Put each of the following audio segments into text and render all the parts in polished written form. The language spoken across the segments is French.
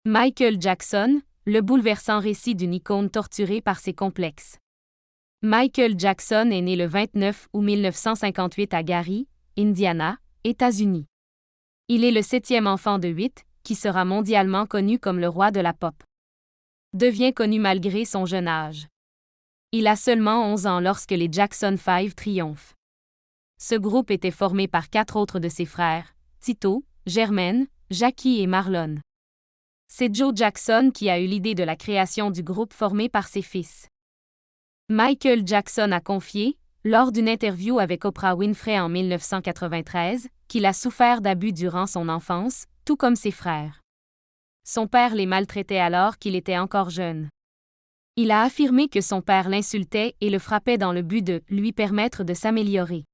Michael Jackson, le bouleversant récit d'une icône torturée par ses complexes. Michael Jackson est né le 29 août 1958 à Gary, Indiana, États-Unis. Il est le 7e enfant de 8, qui sera mondialement connu comme le roi de la pop. Devient connu malgré son jeune âge. Il a seulement 11 ans lorsque les Jackson 5 triomphent. Ce groupe était formé par 4 autres de ses frères, Tito, Jermaine, Jackie et Marlon. C'est Joe Jackson qui a eu l'idée de la création du groupe formé par ses fils. Michael Jackson a confié, lors d'une interview avec Oprah Winfrey en 1993, qu'il a souffert d'abus durant son enfance, tout comme ses frères. Son père les maltraitait alors qu'il était encore jeune. Il a affirmé que son père l'insultait et le frappait dans le but de lui permettre de s'améliorer.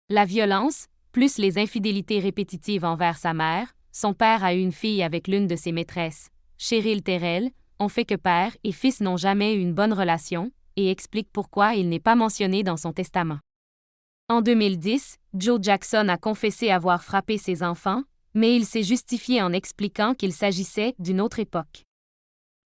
La violence, plus les infidélités répétitives envers sa mère, son père a eu une fille avec l'une de ses maîtresses, Cheryl Terrell, ont fait que père et fils n'ont jamais eu une bonne relation, et explique pourquoi il n'est pas mentionné dans son testament. En 2010, Joe Jackson a confessé avoir frappé ses enfants, mais il s'est justifié en expliquant qu'il s'agissait d'une autre époque.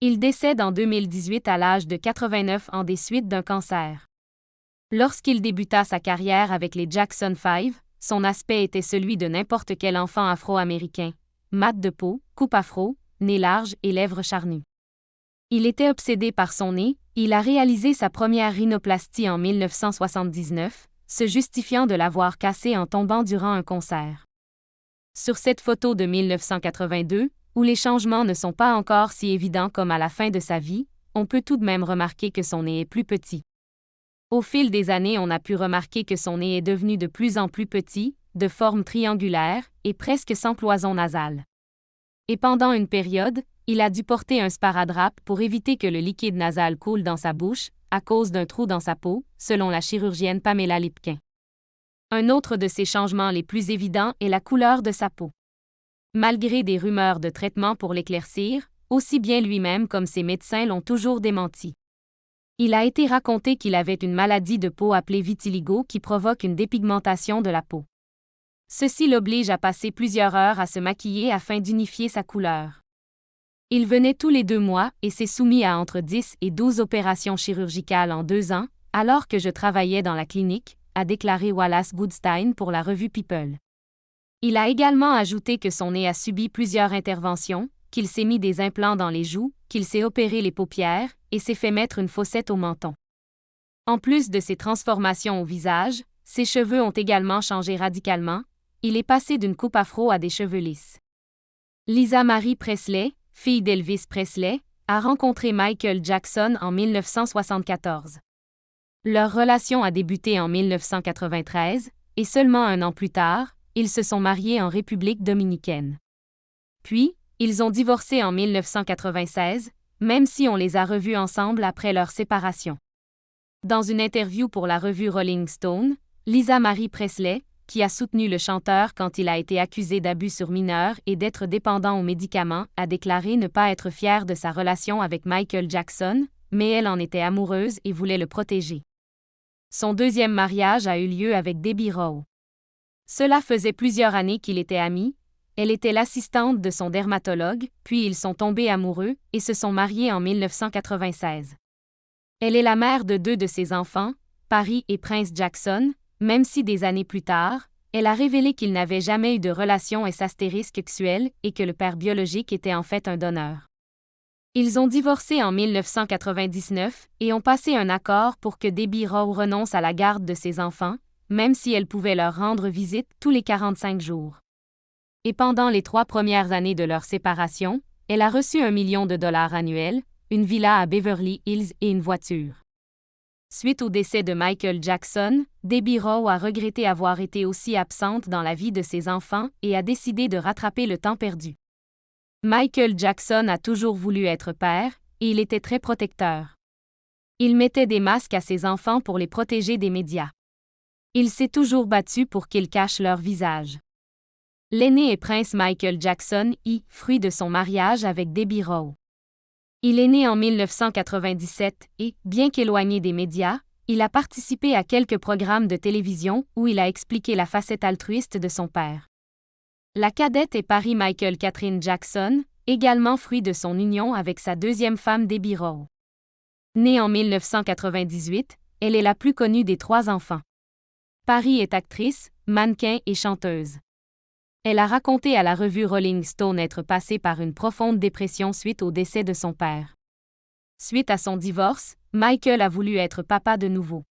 Il décède en 2018 à l'âge de 89 ans des suites d'un cancer. Lorsqu'il débuta sa carrière avec les Jackson 5, son aspect était celui de n'importe quel enfant afro-américain, mat de peau, coupe afro, nez large et lèvres charnues. Il était obsédé par son nez, il a réalisé sa première rhinoplastie en 1979, se justifiant de l'avoir cassé en tombant durant un concert. Sur cette photo de 1982, où les changements ne sont pas encore si évidents comme à la fin de sa vie, on peut tout de même remarquer que son nez est plus petit. Au fil des années, on a pu remarquer que son nez est devenu de plus en plus petit, de forme triangulaire et presque sans cloison nasale. Et pendant une période, il a dû porter un sparadrap pour éviter que le liquide nasal coule dans sa bouche, à cause d'un trou dans sa peau, selon la chirurgienne Pamela Lipkin. Un autre de ces changements les plus évidents est la couleur de sa peau. Malgré des rumeurs de traitement pour l'éclaircir, aussi bien lui-même comme ses médecins l'ont toujours démenti. Il a été raconté qu'il avait une maladie de peau appelée vitiligo qui provoque une dépigmentation de la peau. Ceci l'oblige à passer plusieurs heures à se maquiller afin d'unifier sa couleur. Il venait tous les 2 mois et s'est soumis à entre 10 et 12 opérations chirurgicales en 2 ans, alors que je travaillais dans la clinique, a déclaré Wallace Goodstein pour la revue People. Il a également ajouté que son nez a subi plusieurs interventions, qu'il s'est mis des implants dans les joues, qu'il s'est opéré les paupières et s'est fait mettre une fossette au menton. En plus de ces transformations au visage, ses cheveux ont également changé radicalement, il est passé d'une coupe afro à des cheveux lisses. Lisa Marie Presley, fille d'Elvis Presley, a rencontré Michael Jackson en 1974. Leur relation a débuté en 1993, et seulement 1 an plus tard, ils se sont mariés en République dominicaine. Puis, ils ont divorcé en 1996, même si on les a revus ensemble après leur séparation. Dans une interview pour la revue Rolling Stone, Lisa Marie Presley, qui a soutenu le chanteur quand il a été accusé d'abus sur mineurs et d'être dépendant aux médicaments, a déclaré ne pas être fière de sa relation avec Michael Jackson, mais elle en était amoureuse et voulait le protéger. Son 2e mariage a eu lieu avec Debbie Rowe. Cela faisait plusieurs années qu'il était amis. Elle était l'assistante de son dermatologue, puis ils sont tombés amoureux et se sont mariés en 1996. Elle est la mère de 2 de ses enfants, Paris et Prince Jackson, même si des années plus tard, elle a révélé qu'il n'avait jamais eu de relation sexuelle et que le père biologique était en fait un donneur. Ils ont divorcé en 1999 et ont passé un accord pour que Debbie Rowe renonce à la garde de ses enfants, même si elle pouvait leur rendre visite tous les 45 jours. Et pendant les 3 premières années de leur séparation, elle a reçu $1 million annuels, une villa à Beverly Hills et une voiture. Suite au décès de Michael Jackson, Debbie Rowe a regretté avoir été aussi absente dans la vie de ses enfants et a décidé de rattraper le temps perdu. Michael Jackson a toujours voulu être père, et il était très protecteur. Il mettait des masques à ses enfants pour les protéger des médias. Il s'est toujours battu pour qu'ils cachent leur visage. L'aîné est Prince Michael Jackson, fruit de son mariage avec Debbie Rowe. Il est né en 1997 et, bien qu'éloigné des médias, il a participé à quelques programmes de télévision où il a expliqué la facette altruiste de son père. La cadette est Paris Michael Catherine Jackson, également fruit de son union avec sa deuxième femme Debbie Rowe. Née en 1998, elle est la plus connue des 3 enfants. Pari est actrice, mannequin et chanteuse. Elle a raconté à la revue Rolling Stone être passée par une profonde dépression suite au décès de son père. Suite à son divorce, Michael a voulu être papa de nouveau.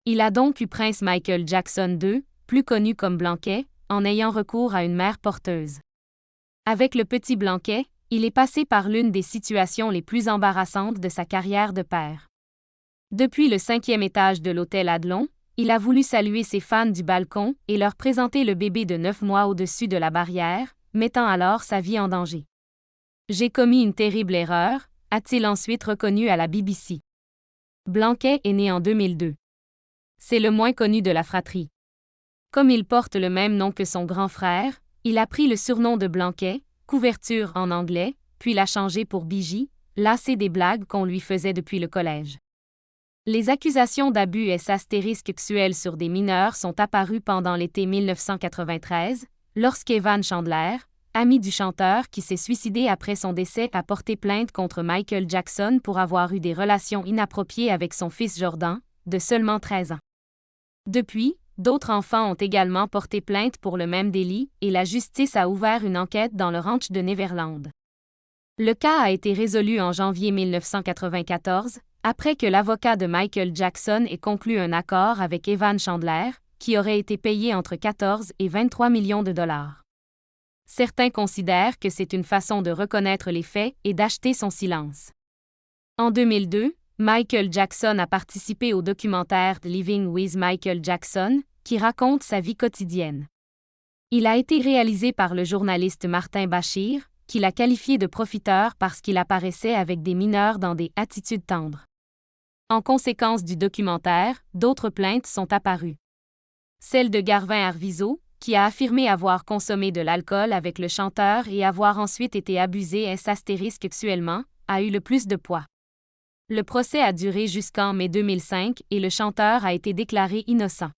Il a donc eu Prince Michael Jackson II, plus connu comme Blanquet, en ayant recours à une mère porteuse. Avec le petit Blanquet, il est passé par l'une des situations les plus embarrassantes de sa carrière de père. Depuis le 5e étage de l'hôtel Adlon, il a voulu saluer ses fans du balcon et leur présenter le bébé de 9 mois au-dessus de la barrière, mettant alors sa vie en danger. « J'ai commis une terrible erreur », a-t-il ensuite reconnu à la BBC. Blanquet est né en 2002. C'est le moins connu de la fratrie. Comme il porte le même nom que son grand frère, il a pris le surnom de Blanquet, couverture en anglais, puis l'a changé pour Bigi, lassé des blagues qu'on lui faisait depuis le collège. Les accusations d'abus sexuels sur des mineurs sont apparues pendant l'été 1993, lorsqu'Evan Chandler, ami du chanteur qui s'est suicidé après son décès, a porté plainte contre Michael Jackson pour avoir eu des relations inappropriées avec son fils Jordan, de seulement 13 ans. Depuis, d'autres enfants ont également porté plainte pour le même délit et la justice a ouvert une enquête dans le ranch de Neverland. Le cas a été résolu en janvier 1994, après que l'avocat de Michael Jackson ait conclu un accord avec Evan Chandler, qui aurait été payé entre 14 et 23 millions de dollars. Certains considèrent que c'est une façon de reconnaître les faits et d'acheter son silence. En 2002, Michael Jackson a participé au documentaire Living with Michael Jackson, qui raconte sa vie quotidienne. Il a été réalisé par le journaliste Martin Bashir, qui l'a qualifié de profiteur parce qu'il apparaissait avec des mineurs dans des attitudes tendres. En conséquence du documentaire, d'autres plaintes sont apparues. Celle de Garvin Arvizo, qui a affirmé avoir consommé de l'alcool avec le chanteur et avoir ensuite été abusé sexuellement, a eu le plus de poids. Le procès a duré jusqu'en mai 2005 et le chanteur a été déclaré innocent.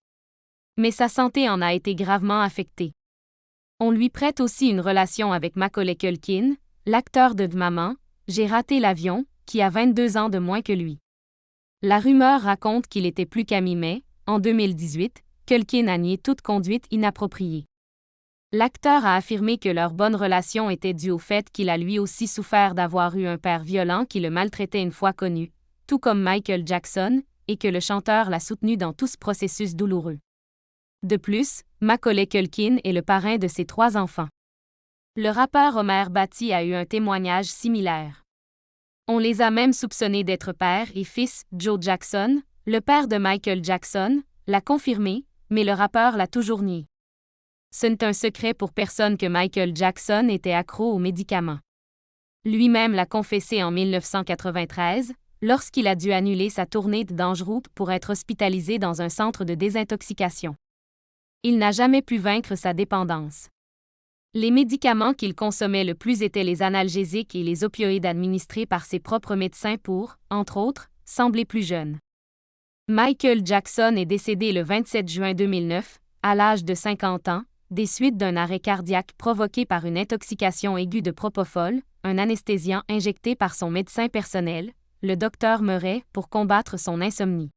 Mais sa santé en a été gravement affectée. On lui prête aussi une relation avec Macaulay Culkin, l'acteur de Maman, J'ai raté l'avion, qui a 22 ans de moins que lui. La rumeur raconte qu'il était plus qu'ami mais, en 2018, Culkin a nié toute conduite inappropriée. L'acteur a affirmé que leur bonne relation était due au fait qu'il a lui aussi souffert d'avoir eu un père violent qui le maltraitait une fois connu, tout comme Michael Jackson, et que le chanteur l'a soutenu dans tout ce processus douloureux. De plus, Macaulay Culkin est le parrain de ses 3 enfants. Le rappeur Homer Batty a eu un témoignage similaire. On les a même soupçonnés d'être père et fils. Joe Jackson, le père de Michael Jackson, l'a confirmé, mais le rappeur l'a toujours nié. Ce n'est un secret pour personne que Michael Jackson était accro aux médicaments. Lui-même l'a confessé en 1993, lorsqu'il a dû annuler sa tournée de Dangerous pour être hospitalisé dans un centre de désintoxication. Il n'a jamais pu vaincre sa dépendance. Les médicaments qu'il consommait le plus étaient les analgésiques et les opioïdes administrés par ses propres médecins pour, entre autres, sembler plus jeune. Michael Jackson est décédé le 27 juin 2009, à l'âge de 50 ans, des suites d'un arrêt cardiaque provoqué par une intoxication aiguë de propofol, un anesthésiant injecté par son médecin personnel, le Dr Murray, pour combattre son insomnie.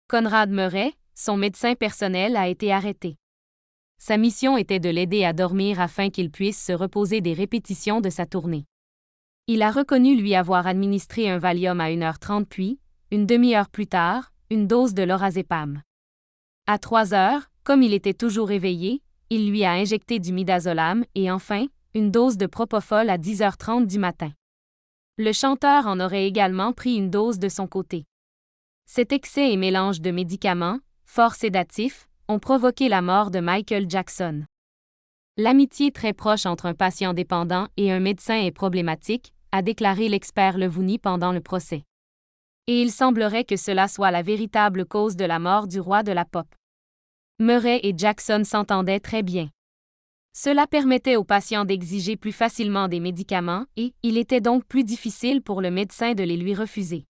Conrad Murray, son médecin personnel, a été arrêté. Sa mission était de l'aider à dormir afin qu'il puisse se reposer des répétitions de sa tournée. Il a reconnu lui avoir administré un Valium à 1h30 puis, une demi-heure plus tard, une dose de lorazépam. À 3h, comme il était toujours éveillé, il lui a injecté du midazolam et enfin, une dose de propofol à 10h30 du matin. Le chanteur en aurait également pris une dose de son côté. Cet excès et mélange de médicaments, fort sédatifs, ont provoqué la mort de Michael Jackson. L'amitié très proche entre un patient dépendant et un médecin est problématique, a déclaré l'expert Levouni pendant le procès. Et il semblerait que cela soit la véritable cause de la mort du roi de la pop. Murray et Jackson s'entendaient très bien. Cela permettait aux patients d'exiger plus facilement des médicaments et il était donc plus difficile pour le médecin de les lui refuser.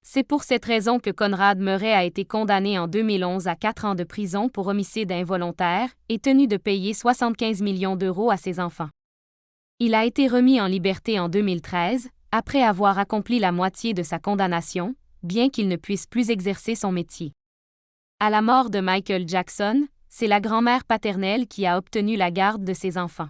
C'est pour cette raison que Conrad Murray a été condamné en 2011 à 4 ans de prison pour homicide involontaire et tenu de payer 75 millions d'euros à ses enfants. Il a été remis en liberté en 2013, après avoir accompli la moitié de sa condamnation, bien qu'il ne puisse plus exercer son métier. À la mort de Michael Jackson, c'est la grand-mère paternelle qui a obtenu la garde de ses enfants.